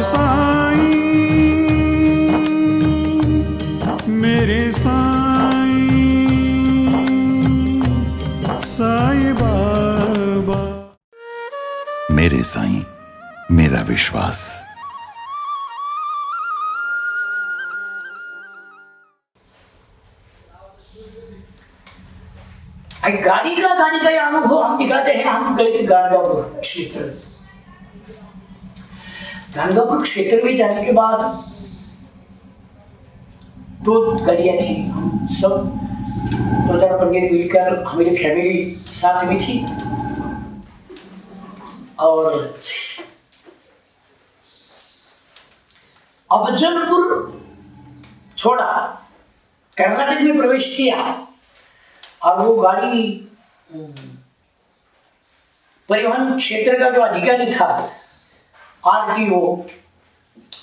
साईं, मेरे साईं, साईं बाबा। मेरे साईं, मेरा विश्वास। गाड़ी का ये अनुभव हम दिखाते हैं। हम गए थे गाणगापुर क्षेत्र। गाणगापुर क्षेत्र में जाने के बाद 2 गाड़ियां थी। हम सब 2-4 बंदे मिलकर, हमारी फैमिली साथ में थी। और अफजलपुर छोड़ा, कर्नाटक में प्रवेश किया। और वो गाड़ी परिवहन क्षेत्र का जो अधिकारी था, आरटीओ,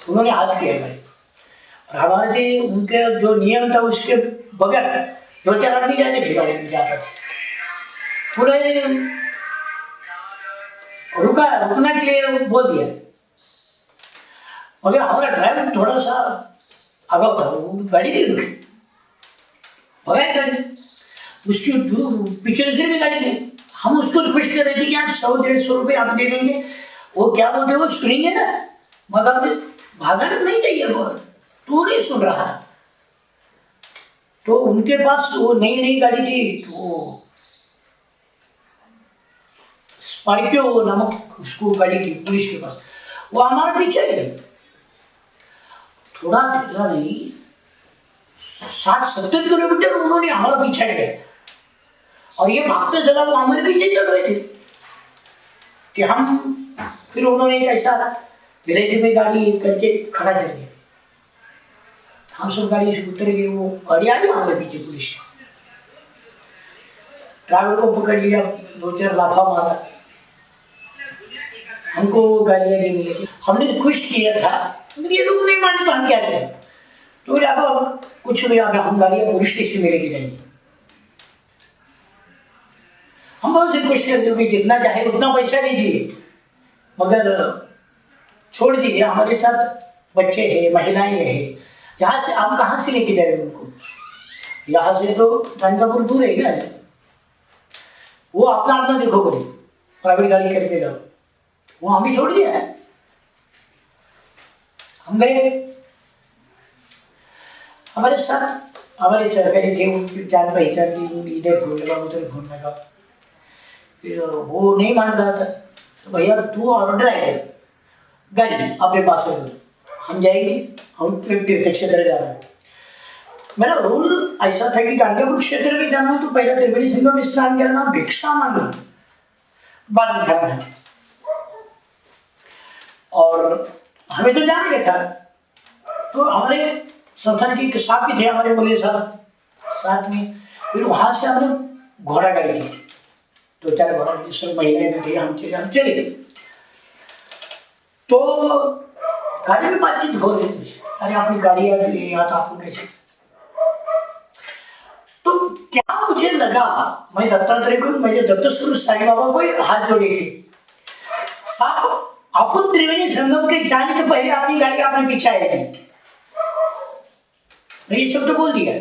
उन्होंने हाथ किया गाड़ी। और हमारे उनके जो नियम था उसके बगैर 2-4 आदमी जाने थे गाड़ी में जाकर। पूरे रुकने के लिए बोल दिया, मगर हमारा ड्राइवर थोड़ा सा अगाव था, वो गाड़ी नहीं रुकी, भगाई गाड़ी। उसकी पिछले से भी गाड़ी नहीं। हम उसको रिक्वेस्ट कर रहे थे कि आप 100-150 रुपये आप दे देंगे। वो क्या बोलते, वो सुनेंगे ना, मगर भागना नहीं चाहिए वो, तो नहीं सुन रहा। तो उनके पास वो नई गाड़ी थी, वो स्पार्कियो नामक उसको गाड़ी थी पुलिस के पास। वो हमारे पीछे गए, थोड़ा ढीला नहीं, 60-70 किलोमीटर उन्होंने हमारा पीछे गए। और ये भागते चला, वो हमारे पीछे चल रहे थे कि हम। फिर उन्होंने एक ऐसा विलेज में गाड़ी करके खड़ा कर दिया। हम सब गाड़ी से उतर गए। वो गाड़ी आई हमारे पीछे पुलिस, ड्राइवर को पकड़ लिया, 2-4 लाफा मारा। हमको वो गाड़ियाँ देने लगी। हमने रिक्वेस्ट किया था, मगर ये लोग नहीं माने, तो हम क्या करें। तो अब कुछ नहीं, हम गाड़ियाँ पुलिस स्टेशन में लेके जाएंगे। हम बहुत रिक्वेस्ट करते हो कि जितना चाहे उतना पैसा लीजिए, मगर छोड़ दीजिए। हमारे साथ बच्चे हैं, महिलाएं हैं। यहाँ से आप कहाँ से लेके जाएंगे उनको? यहाँ से तो गाणगापुर दूर है ना। वो अपना अपना देखो, बोले प्राइवेट गाड़ी करके जाओ। वो हमें छोड़ दिया है। हम गए, हमारे साथ हमारे सरकारी थे, उनकी जान पहचान थी। इधर फोन लगा, उधर फोन लगा। फिर वो नहीं मान रहा था, तो भैया तू और ड्राइवर गाड़ी अपने पास रख लो, हम जाएंगे, हम तीर्थ क्षेत्र जा रहे हैं। मेरा रूल ऐसा था कि गाणगापुर क्षेत्र में जाना हो तो पहले त्रिवेणी संगम में स्नान करना, भिक्षा मांगना, बाद में खाना है। और हमें तो जाने का था, तो हमारे संस्थान के साथ भी थे, हमारे बोले साथ में। फिर वहाँ से हमने घोड़ा गाड़ी की, 2-4 घोड़ा गाड़ी, सब महिलाएं भी थे, हम चले गए। तो गाड़ी में बातचीत हो रही थी, अरे अपनी गाड़ी यहाँ तो आपको कैसे। तो क्या मुझे लगा, मैं दत्तात्रेय को, मुझे दत्तस्वरूप साईं बाबा को हाथ जोड़े थे, साहब अपन त्रिवेणी संगम के जाने के पहले अपनी गाड़ी अपने पीछे आएगी। मैं ये सब तो बोल दिया।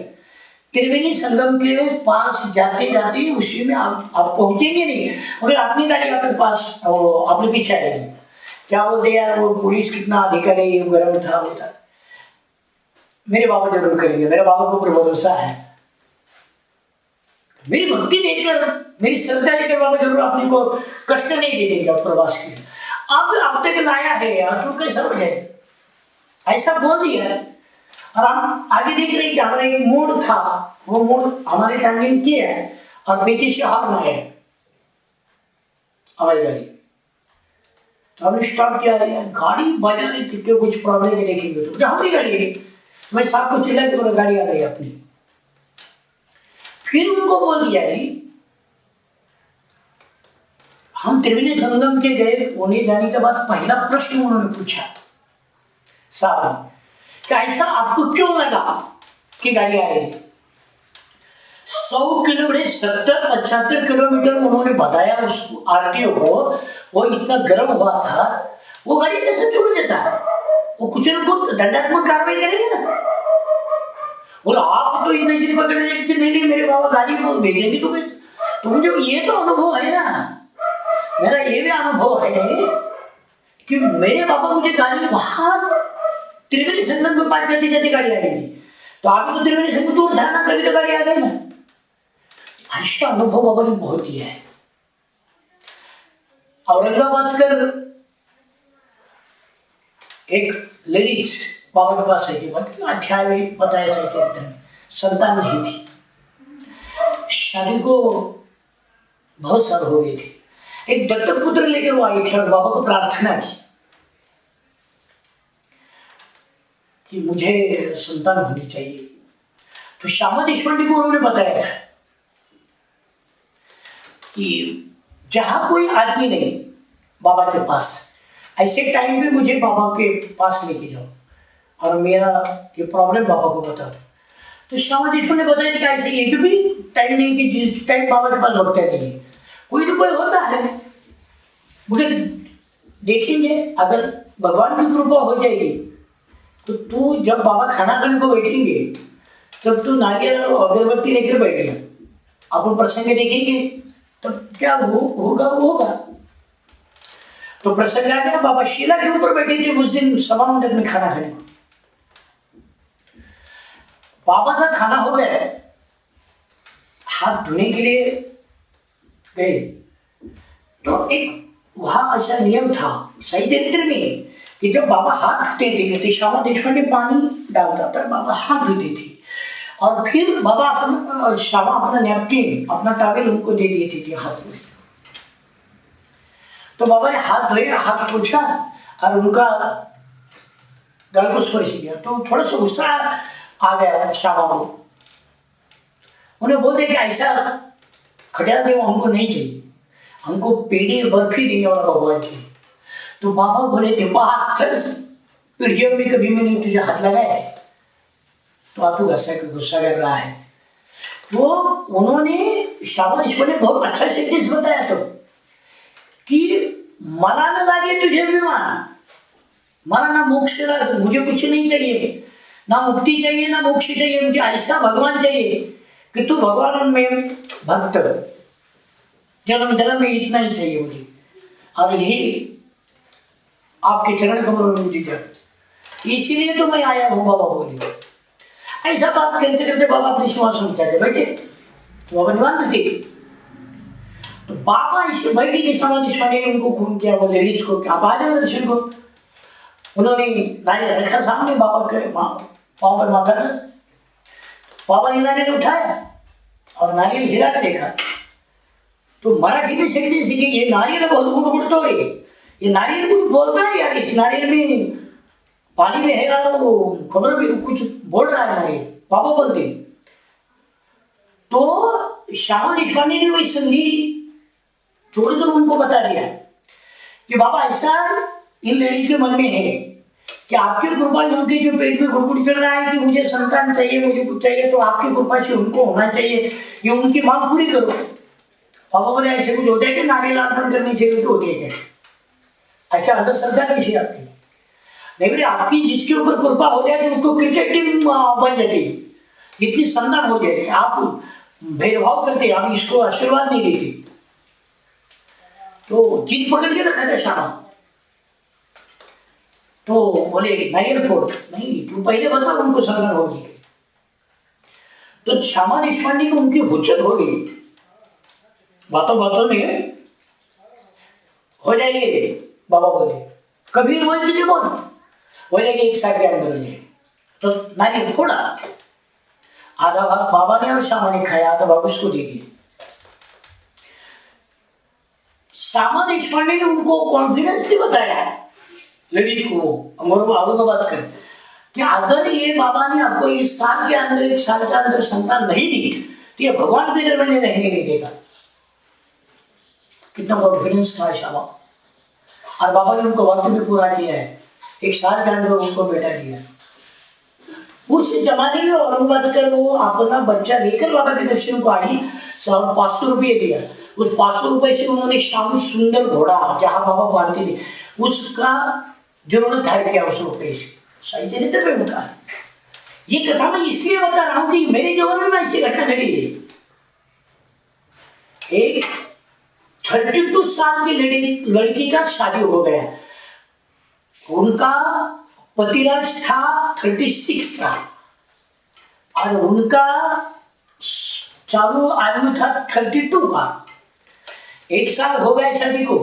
त्रिवेणी संगम के पास जाते जाते उसी में आप पहुंचेंगे नहीं, मगर अपनी गाड़ी आपके पास अपने पीछे आएगी। क्या बोलते यार, वो पुलिस कितना अधिकारी गर्म था, होता मेरे बाबा जरूर करेंगे, मेरे बाबा को ऊपर भरोसा है। मेरी भक्ति देखकर, मेरी श्रद्धा लेकर बाबा जरूर अपने को कष्ट नहीं दे देंगे प्रवास के। अब तक लाया है यार, तो कैसा हो जाए, ऐसा बोल दिया। और हम आगे देख रहे हैं कि हमारा एक मोड़ था, वो मोड़ हमारे टाइमिंग किया है, और पीछे से हॉर्न आया हमारी गाड़ी। तो हमने स्टॉप किया, यार गाड़ी बजा रही थी, क्यों कुछ प्रॉब्लम है देखेंगे। तो हमारी गाड़ी है, मैं साहब को चिल्ला के बोला गाड़ी आ गई अपनी। फिर उनको बोल दिया हम त्रिवेणी संगम के गए। होने जाने के बाद पहला प्रश्न उन्होंने पूछा साहब, क्या ऐसा आपको क्यों लगा कि गाड़ी आएगी? 100 किलोमीटर, 70-75 किलोमीटर उन्होंने बताया उसको, आरटीओ को। वो इतना गर्म हुआ था, वो गाड़ी कैसे छोड़ देता है। वो कुछ न कुछ दंडात्मक कार्रवाई करेंगे ना। और आप तो इतने चीज पकड़ रहे कि नहीं मेरे बाबा गाड़ी को भेजेंगे तो मुझे ये तो अनुभव है ना, मेरा ये भी अनुभव है कि मेरे बाबा मुझे गाड़ी वहां त्रिवेणी संगम के पास जाती जाती गाड़ी आएगी, तो आप तो त्रिवेणी संगम दूर था ना, कभी तो गाड़ी आ गई ना। ऐसा अनुभव बाबा ने बहुत दिया है। औरंगाबाद कर एक लेडीज बाबा के पास आई थी, अध्याय में बताया सही चरित्र में, संतान नहीं थी, शादी को बहुत साल हो गए थे। एक दत्तक पुत्र लेकर वो आई थी और बाबा को प्रार्थना की कि मुझे संतान होनी चाहिए। तो श्यामा देशपांडे को उन्होंने बताया था कि जहां कोई आदमी नहीं बाबा के पास, ऐसे टाइम पे मुझे बाबा के पास लेके जाओ और मेरा ये प्रॉब्लम बाबा को बता दो। तो श्यामा देशपांडे ने बताया कि ऐसे एक भी टाइम नहीं कि जिस टाइम बाबा के पास वक्त नहीं है, कोई ना कोई होता है। मगर देखेंगे अगर भगवान की कृपा हो जाएगी तो तू जब बाबा खाना खाने को बैठेंगे तब तू नारियल और अगरबत्ती लेकर बैठेगा, अपन प्रसंग देखेंगे तब क्या होगा वो होगा। तो प्रसंग आ गया, बाबा शिला के ऊपर बैठे थे उस दिन सभा मंडप में खाना खाने को। बाबा का खाना हो गया, हाथ धोने के लिए गए तो एक वहां ऐसा नियम था सही चरित्र में कि जब बाबा हाथ धोते थे तो श्यामा देशपांडे पानी डालता था, बाबा हाथ धोते थे और फिर बाबा अपना श्यामा अपना नैपकिन अपना टॉवेल उनको दे देते थे हाथ में। तो बाबा ने हाथ धोए, हाथ पूछा और उनका गल को स्पर्श किया तो थोड़ा सा गुस्सा आ गया श्यामा को। उन्हें बोलते कि ऐसा खटिया देव हमको नहीं चाहिए, हमको पेड़ी बर्फी देने वाला भगवान चाहिए। तो बाबा बोले थे पीढ़ियों में कभी मैंने तुझे हाथ लगाया है तो आप गुस्सा कर रहा है। तो उन्होंने श्यामा देशपांडे ने बहुत अच्छा सेंटेंस बताया तो कि मला न लागे तुझे विमान, मला ना मोक्ष लागे, मुझे कुछ नहीं चाहिए, ना मुक्ति चाहिए ना मोक्ष चाहिए, मुझे ऐसा भगवान चाहिए कि तू भगवान में भक्त, जन्म जन्म में इतना ही चाहिए मुझे, और यही आपके चरण कमलों में मुझे जगत, इसीलिए तो मैं आया हूँ। बाबा बोले ऐसा बात करते करते बाबा अपने सिंहासन में जाके बैठे, तो बाबा निवांत थे। तो बाबा इसे बैठे के श्यामा देशपांडे ने उनको फोन किया, वो लेडीज को क्या आ जाओ दर्शन को। उन्होंने नारियल रखा सामने बाबा के पाँव पर माथा रख, बाबा ने नारियल उठाया और नारियल हिला के देखा तो मराठी में सेंटेंस सीखे, ये नारियल बहुत गुड़ तो है, ये नारियल कुछ बोलता है यार, इस नारियल में पानी में है यार, वो खबर भी कुछ बोल रहा है नारियल, बाबा बोलते। तो श्यामा देशपांडे ने वही संधि छोड़कर उनको बता दिया कि बाबा ऐसा इन लेडीज के मन में है कि आपकी कृपा से उनके जो पेट में गुड़गुड़ चल रहा है कि मुझे संतान चाहिए, मुझे कुछ चाहिए, तो आपकी कृपा से उनको होना चाहिए, ये उनकी मांग पूरी करो। बाबा बोले ऐसे कुछ होता है कि नारियल अर्पण करनी चाहिए, तो होती है क्या ऐसा अंधश्रद्धा कैसी आपकी? नहीं बोले आपकी जिसके ऊपर कृपा हो जाए तो उसको क्रिकेट टीम बन जाती है, इतनी संतान हो जाती है, आप भेदभाव करते, आप इसको आशीर्वाद नहीं देते। तो जीत पकड़ के रखा था श्यामा। तो बोले नारियल फोड़, नहीं तू पहले बता उनको संतान होगी। तो श्यामा देशपांडे को उनकी हुज्जत हो गई, बातों बातों में हो जाएगी। बाबा बोले कभी रोज तुझे बोल हो जाएगी, एक साल के अंदर हो जाएगी। तो नारियल फोड़ा, आधा भाग बाबा ने और श्यामा ने खाया, आधा भाग उसको दे दिया। श्यामा देशपांडे ने उनको कॉन्फिडेंस से बताया लेडीज को, औरंगाबाद कर कि अगर ये बाबा ने आपको इस साल के अंदर, एक साल के अंदर संतान नहीं दी तो ये भगवान के दरबार में रहने नहीं देगा। कितना कॉन्फिडेंस था श्यामा, और बाबा ने उनको वक्त भी पूरा किया है, एक साल के अंदर उनको बेटा दिया। उस जमाने में औरंगाबाद कर वो अपना बच्चा लेकर बाबा के दर्शन को आई, 500 रुपये दिया। उस 500 रुपये से उन्होंने श्याम सुंदर घोड़ा जहाँ बाबा बांधते थे उसका जरूरत हार किया उस रुपये से। सही चरित्र पे उनका। ये कथा मैं इसलिए बता रहा हूं कि मेरे जीवन में ऐसी घटना घटी है। एक 32 साल की लड़की का शादी हो गया, उनका पतिराज था 36 का, और उनका चालू आयु था 32 का। 1 साल हो गया शादी को,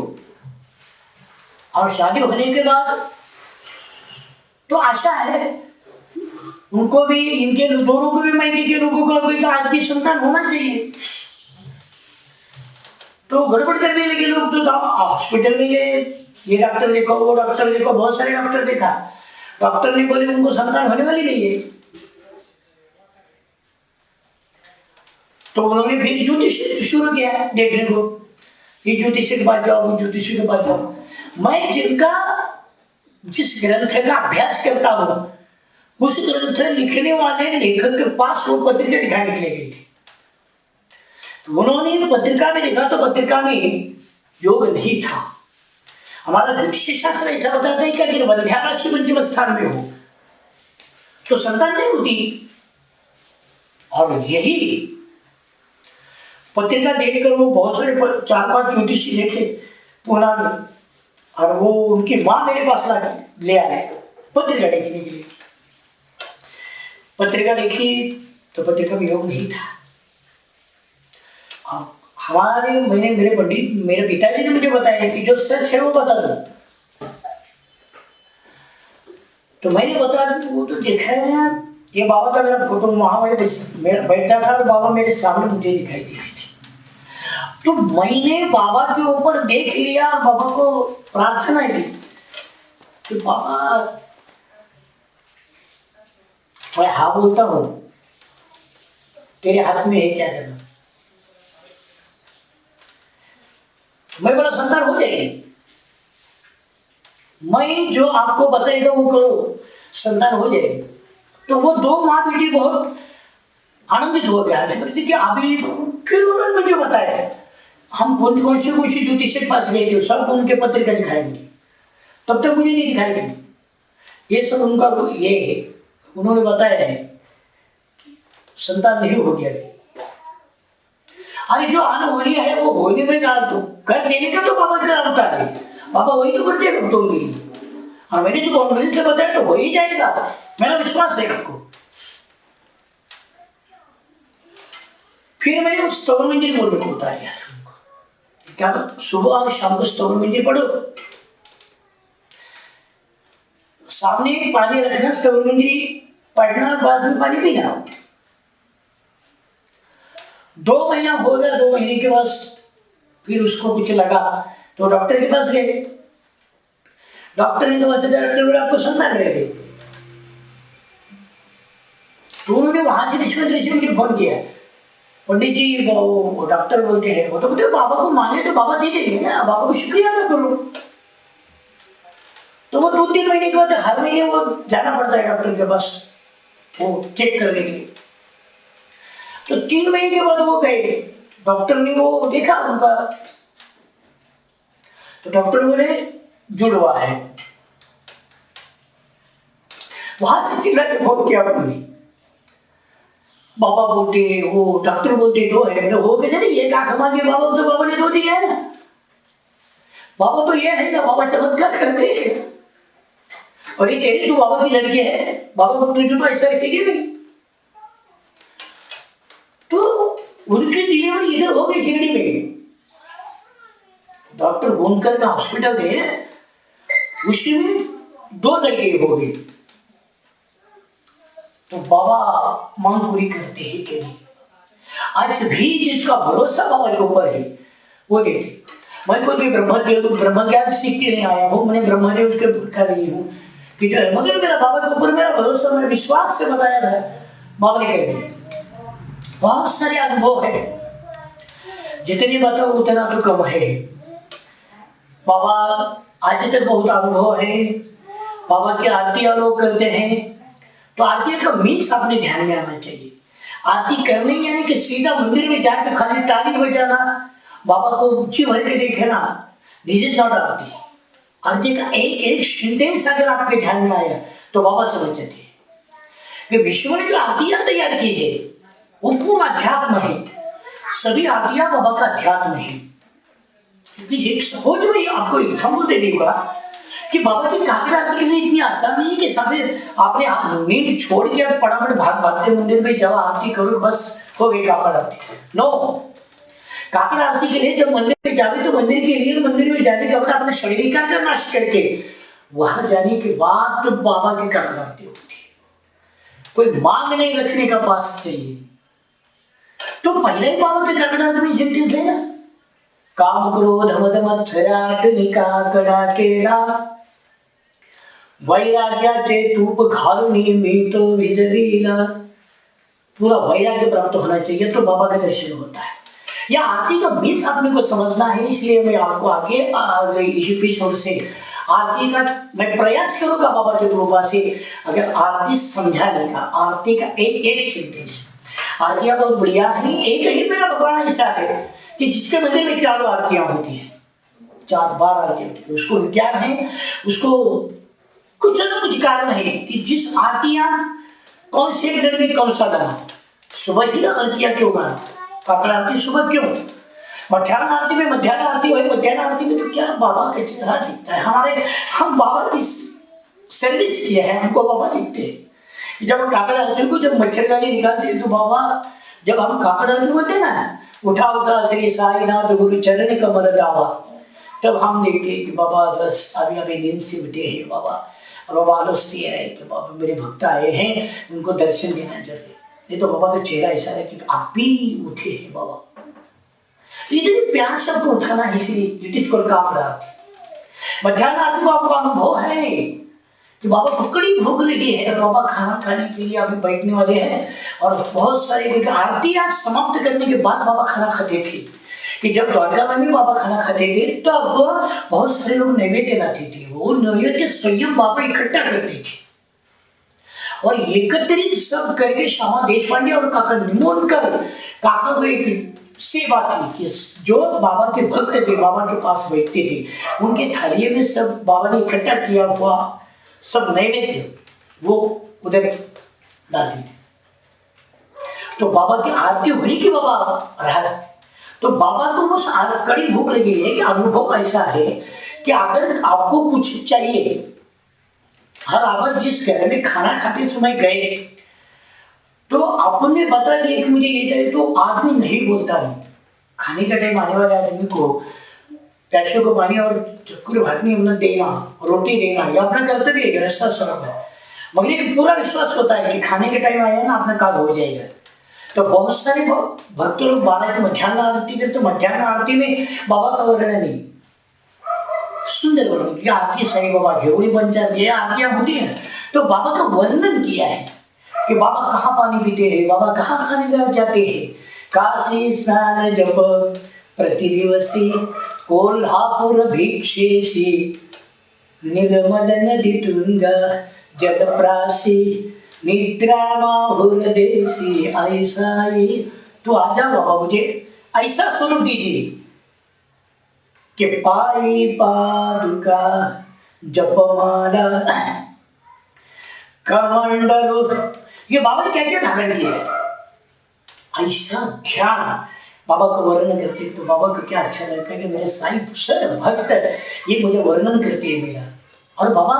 और शादी होने के बाद तो आशा है उनको भी, इनके दोनों को भी, मायके के लोगों को भी आज भी संतान होना चाहिए। तो गड़बड़ करने लगे लोग, तो हॉस्पिटल में गए, ये डॉक्टर देखो, वो डॉक्टर देखो, बहुत सारे डॉक्टर देखा। डॉक्टर ने बोले उनको संतान होने वाली नहीं है। तो उन्होंने फिर ज्योतिष शुरू किया देखने को, ये ज्योतिष के पास जाओ, वो ज्योतिष के पास जाओ। मैं जिस ग्रंथ का अभ्यास करता हूं, उस ग्रंथ लिखने वाले लेखक के पास वो पत्रिका दिखाने के लिए गई थी। उन्होंने पत्रिका में देखा तो पत्रिका में योग नहीं था। हमारा ज्योतिष शास्त्र ऐसा बताता है कि अगर वंध्या राशि पंचम स्थान में हो तो संतान नहीं होती। और यही पत्रिका देखकर वो बहुत सारे 4-5 ज्योतिषी देखे पूना में, और वो उनकी माँ मेरे पास ले आए पत्रिका देखने के लिए। पत्रिका देखी तो पत्रिका में योग नहीं था। मेरे पंडित, मेरे पिताजी ने मुझे बताया कि जो सच है वो बता दो। तो मैंने बता दी, वो तो देखा है यार, ये बाबा का मेरा फोटो वहां मेरा बैठा था और बाबा मेरे सामने मुझे दिखाई दी थी। तो मैंने बाबा के ऊपर देख लिया, बाबा को प्रार्थना की कि बाबा, मैं हाँ बोलता हूं, तेरे हाथ में है क्या करना। मैं बोला संतान हो जाएगी, मैं जो आपको बताएगा वो करो, संतान हो जाएगी। तो वो 2 माँ बेटी बहुत आनंदित हो गया कि अभी फिर उन्होंने मुझे बताया, हम कौन से ज्योतिष के पास गए थे, सब उनके पत्रिका दिखाई मुझे, तब तक मुझे नहीं दिखाई थी। ये सब उनका ये है, उन्होंने बताया है कि संतान नहीं हो गया। अरे जो आना होनी है वो होने में ना, तो कर देने का तो बाबा का अवतार है, बाबा वही तो करते हैं भक्तों के लिए। और मैंने जो कॉन्फिडेंस से बताया तो हो ही जाएगा, मेरा विश्वास है आपको। फिर मैंने उस स्तवन मंदिर बोलने को उतार दिया था उनको, क्या सुबह और शाम को स्तवन मंदिर पढ़ो, सामने पानी रखना, स्तवन मंदिर पढ़ना, बाद में पानी पीना। 2 महीना हो गया, 2 महीने के बाद फिर उसको कुछ लगा तो डॉक्टर के पास गए। डॉक्टर ने तो बताया, डॉक्टर बोले आपको संतान रहेगी। तो उन्होंने वहां से ऋषि मुझे फोन किया, पंडित जी वो डॉक्टर बोलते हैं, वो तो बोलते बाबा को माने तो बाबा दे देंगे ना, बाबा को शुक्रिया अदा करो। तो वो 2-3 महीने के बाद हर महीने वो जाना पड़ता है डॉक्टर के पास, वो चेक करने के लिए। तो 3 महीने के बाद वो गए, डॉक्टर ने वो देखा उनका, तो डॉक्टर बोले जुड़वा है। वहां से चिल्ला के फोन किया उन्होंने, बाबा बोलते, वो डॉक्टर बोलते 2 है, हो गए ना, ये क्या खमा दिया बाबा को, तो बाबा ने 2 दिया है ना। बाबा तो ये है ना, बाबा चमत्कार करते हैं। और ये तेरी तो बाबा की लड़की है, बाबा को तुझे तो ऐसा रखेगी नहीं। तो उनकी डिलीवरी इधर हो गई शिरडी में। डॉक्टर गोनकर का हॉस्पिटल थे, उसमें 2 लड़के हो गए। तो बाबा मांग पूरी करते हैं कि नहीं, आज भी जिसका भरोसा बाबा के ऊपर है वो देते। मैं कोई ब्रह्म ज्ञान सीख के नहीं आया हूँ, मैंने ब्रह्मदेव के कर रही हूँ कि जो है, मगर मेरा बाबा के ऊपर मेरा भरोसा, मैं विश्वास से बताया था, बाबा ने कह दिया। बहुत सारे अनुभव है, जितनी बताओ उतना तो कम है। बाबा आज तक बहुत अनुभव है, बाबा की आरती लोग करते हैं, तो आरती का मीन्स आपने ध्यान में आना चाहिए। आरती करनी यानी कि सीधा मंदिर में जाकर खाली ताली बजाना, बाबा को ऊंची भर के देखना, दिस इज नॉट आरती। आरती का एक सेंटेंस अगर आपके ध्यान में आया तो बाबा समझ जाते हैं कि विष्णु ने जो आरतियां तैयार की है वो पूरा अध्यात्म है, सभी आरतियां बाबा का अध्यात्म है। क्योंकि एक सपोज में आपको एग्जाम्पल दे दूंगा कि बाबा की काकड़ आरती करनी इतनी आसान नहीं है कि सामने आपने नींद छोड़ के फटाफट भागते मंदिर में जाओ आरती करो बस हो गई काकड़ आरती। नो, काकड़ आरती के लिए जब मंदिर में जावे तो मंदिर के लिए मंदिर में जाने के बाद अपने शरीर का नाश करके वहां जाने के बाद तो बाबा की काकड़ आरती होती है। कोई मांग नहीं रखने का पास चाहिए। तो पहले ही बाबा के काकड़ आरती में सेंटेंस है ना, काम क्रोध मद मत्सराट निकाकडा केला वैराग्याचे तूप घालून मी तो भिजविला। पूरा वैराग्य प्राप्त होना चाहिए तो बाबा का दर्शन होता है। यह आरती का मीन्स अपने को समझना है, इसलिए मैं आपको आगे इस एपिसोड से आरती का मैं प्रयास करूंगा बाबा की कृपा से अगर आरती समझाने का। आरती का एक एक सेंटेंस, आरतियां बहुत बढ़िया है। एक ही मेरा भगवान ऐसा है कि जिसके मंदिर में 4 आरतियां होती है, 4 बार आरतियां होती है। उसको विज्ञान है, उसको कुछ न कुछ कारण है कि जिस आरतियां कौन से मिनट में कौन सा गाना, सुबह ही आरतियां क्यों गाना, काकड़ आरती सुबह क्यों, मध्याह्न आरती में मध्याह्न आरती हो, मध्याह्न आरती में तो क्या बाबा का चेहरा दिखता है हमारे, हम बाबा की सर्विस किए हैं, हमको बाबा दिखते हैं। जब हम काकड़ आरती को जब मच्छरदानी निकालते हैं तो बाबा, जब हम काकड़ आरती बोलते हैं ना, उठा उठा श्री साईनाथ गुरु चरण कमल दावा, तब हम देखते हैं कि बाबा बस अभी अभी नींद से उठे हैं बाबा, और बाबा आलस्य है कि बाबा मेरे भक्त आए हैं उनको दर्शन देना जरूरी। नहीं तो बाबा का चेहरा ऐसा है कि आप भी उठे हैं बाबा। इतनी प्यार से आपको उठाना है, इसलिए ज्योतिष को काकड़ आरती मध्याह्न आरती को आपको अनुभव है कि बाबा को कड़ी भूख लगी है, बाबा खाना खाने के लिए अभी बैठने वाले हैं। और बहुत सारे आरतियां समाप्त करने के बाद बाबा खाना खाते थे कि जब द्वारका में बाबा खाना खाते थे तब बहुत सारे लोग नैवेद्य लाते थे, वो नैवेद्य स्वयं बाबा इकट्ठा करते थे और एकत्रित सब करके श्यामा देशपांडे और काका निमोनकर काका को एक सेवा थी कि जो बाबा के भक्त थे बाबा के पास बैठते थे उनके थालिये में सब बाबा ने इकट्ठा किया हुआ सब नैवेद्य वो उधर डालते थे। तो बाबा की आरती होने की बाबा रहा, तो बाबा को वो कड़ी भूख लगी है कि अनुभव ऐसा है कि अगर आपको कुछ चाहिए और आप जिस घर में खाना खाते समय गए तो आपने बता दिया कि मुझे ये चाहिए, तो आदमी नहीं बोलता नहीं। खाने का टाइम आने वाले आदमी को पैसों को पानी और चक्कर भाटनी देना, रोटी देना, यह अपना कर्तव्य है, गृहस्थ स्वरूप है। मगर एक पूरा विश्वास होता है कि खाने के टाइम आया ना अपना काम हो जाएगा। तो बहुत सारे भक्त लोग बाबा की मध्याह्न आरती करते, तो मध्याह्न आरती में बाबा का वर्णन नहीं, सुंदर वर्णन किया। आरती साई बाबा घेवड़ी पंचायत ये आरतियां होती हैं तो बाबा का वर्णन किया है कि बाबा कहाँ पानी पीते हैं, बाबा कहाँ खाने जाते हैं। काशी स्नान जप प्रतिदिवसी कोल्हापुर भिक्षेशी निर्मल नदी तुंगा जलप्रासी निद्रा माहुर देसी ऐसा ही। तो आजा बाबा मुझे ऐसा स्वरूप दीजिए कि पाई पादुका जपमाला कमंडलो, ये बाबा ने क्या क्या धारण किया है, ऐसा ध्यान बाबा को वर्णन करते हैं। तो बाबा को क्या अच्छा लगता है कि मेरे साईं सर भक्त ये मुझे वर्णन करते हैं मेरा। और बाबा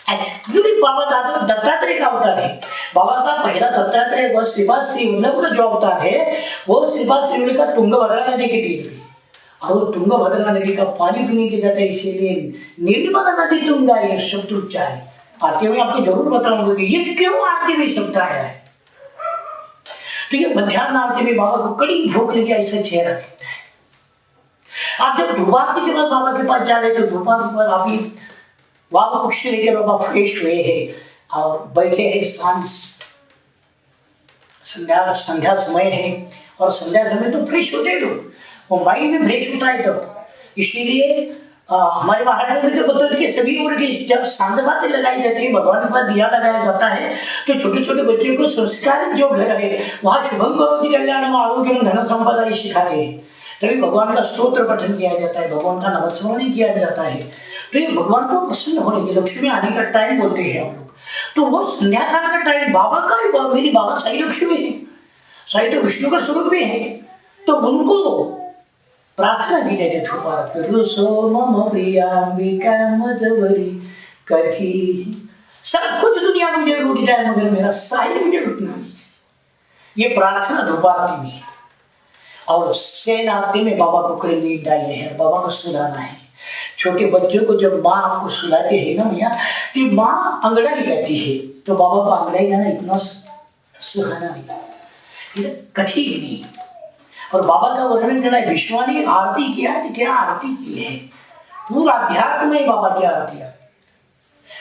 एक्चुअली बाबा दादा दत्तात्रेय का अवतार है। बाबा का पहला दत्तात्रेय वह श्रीपाद श्री वल्लभ का जो अवतार है वो श्रीपाद श्री वल्लभ का तुंगभद्रा नदी के तीर पे, और वो तुंगभद्रा नदी का पानी पीने के जाता है, इसीलिए निर्मला नदी तुंगा ये शब्द उच्चार है। आरती में आपको जरूर बताऊंगा कि ये क्यों आरती में शब्द आया है। तो ये मध्याह्न आरती में बाबा को कड़ी भूख लगी ऐसा चेहरा दिखता है। आप जब धूप आरती के बाद बाबा के पास जा रहे तो धूप आरती के बाद आप ही वहां पक्ष लेकर बाबा फ्रेश हुए हैं और बैठे हैं, सांझ संध्या समय है और संध्या समय तो फ्रेश होते हैं लोग, वो माइंड भी फ्रेश होता है। तो इसीलिए हमारे महाराज में तो बताते कि सभी उम्र की जब सांझ बातें लगाई जाती है, भगवान के पास दिया लगाया जाता है, तो छोटे छोटे बच्चों को संस्कार जो घर है वहाँ शुभम करोति कल्याणम आरोग्यम धन संपदा ये सिखाते हैं। तभी भगवान का स्तोत्र पठन किया जाता है, भगवान का नमस्मरण किया जाता है। तो ये भगवान को प्रसन्न होने के लक्ष्मी आने का टाइम बोलते हैं हम लोग। तो वो संध्याकाल का टाइम बाबा का ही, मेरी बाबा साई लक्ष्मी है, साई तो विष्णु का स्वरूप भी है, तो उनको प्रार्थना की जाती है धूपार करो सो मम प्रियांबिका मजबरी कथी, सब कुछ दुनिया मुझे लूट जाए मगर मेरा साई मुझे लूटना नहीं चाहिए। ये प्रार्थना धूपारती में है। और शयन आरती में बाबा को कड़ी नींद आई है, बाबा को सुलाना है। छोटे बच्चों को जब माँ आपको सुलाते है ना भैया, तो माँ अंगड़ाई रहती है, तो बाबा को अंगड़ाई गाना इतना सुहाना नहीं, ये कठिन नहीं। और बाबा का वर्णन करना है, विश्वा ने आरती किया है, तो क्या आरती की है, पूरा अध्यात्म में बाबा की आरती है।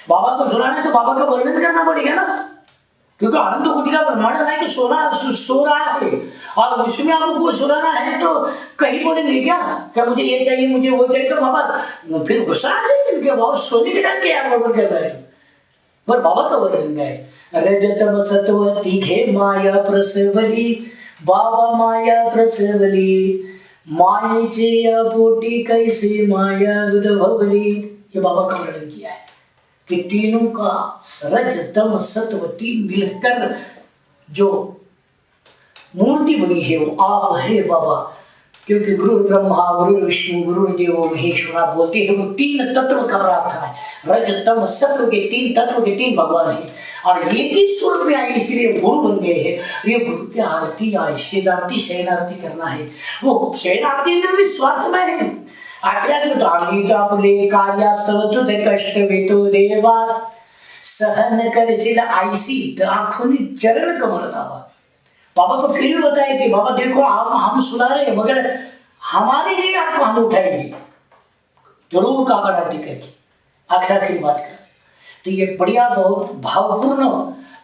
बाबा को सुनाना है तो बाबा का वर्णन करना पड़ेगा ना, क्योंकि आनंद कोटि का ब्रह्मांड है कि सो रहा है, और उसमें आपको सुनाना है तो कहीं बोलेंगे क्या मुझे ये चाहिए, मुझे वो चाहिए, तो बाबा फिर गुस्सा आ जाएंगे, बाबा सोने के टाइम क्या वर्णन करता है। पर बाबा का वर्णन है, रजतम सत्व तीखे माया प्रसवली, बाबा माया प्रसवली, मायेचे या पोटी कैसे माया उद्भवली। ये बाबा का वर्णन किया है कि तीनों का रज तम सत्व तीन मिलकर जो मूर्ति बनी है वो आप है बाबा। क्योंकि गुरु ब्रह्मा गुरु विष्णु गुरु देवो महेश्वरा बोलते हैं, वो तीन तत्व का प्रार्थना है। रज तम सत्व के तीन तत्व के तीन भगवान है, और एक ही स्वरूप में आए इसलिए गुरु बन गए हैं। ये गुरु की आरती आए, सिद्धांति शयन आरती करना है। वो शयन आरती में भी स्वार्थमय है। आखिर कार्यास्तव तुझ कष्ट वितो देवा, सहन कर सिला आईसी दाखुनी चरण कमल दावा। बाबा को फिर भी बताए कि बाबा देखो आप हम सुना रहे हैं, मगर हमारे लिए आपको हम उठाएंगे जरूर काकड़ आरती करके आखिर बात कर। तो ये बढ़िया बहुत भावपूर्ण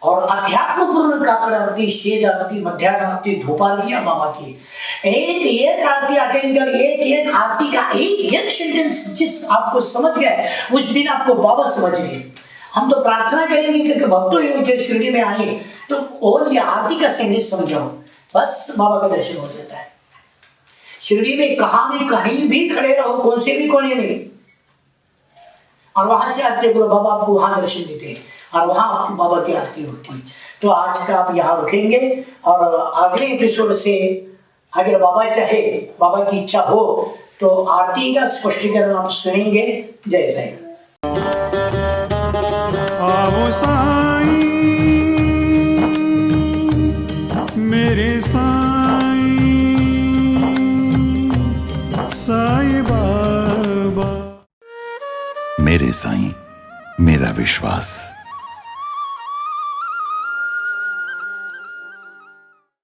और अध्यात्मपूर्ण काकड़ आरती, शेज आरती, मध्याह्न आरती, धूपारतियां बाबा की एक आरती अटेंड कर, एक आरती का एक सेंटेंस जिस आपको समझ गया उस दिन आपको बाबा समझ गए। हम तो प्रार्थना करेंगे क्योंकि भक्तों ही शिरडी में आए तो ओनली आरती का सेंटेंस समझाओ, बस बाबा का दर्शन हो जाता है। शिरडी में कहीं भी खड़े रहो, कौन से भी कोने में, और वहां से आते बोलो बाबा आपको वहां दर्शन देते हैं, और वहां आपकी बाबा की आरती होती है। तो आज का आप यहाँ रुकेंगे, और अगले एपिसोड से अगर बाबा चाहे, बाबा की इच्छा हो तो आरती का स्पष्टीकरण आप सुनेंगे। जय साईं। आओ साईं मेरे साईं, साईं बाबा। मेरे साईं, मेरा विश्वास।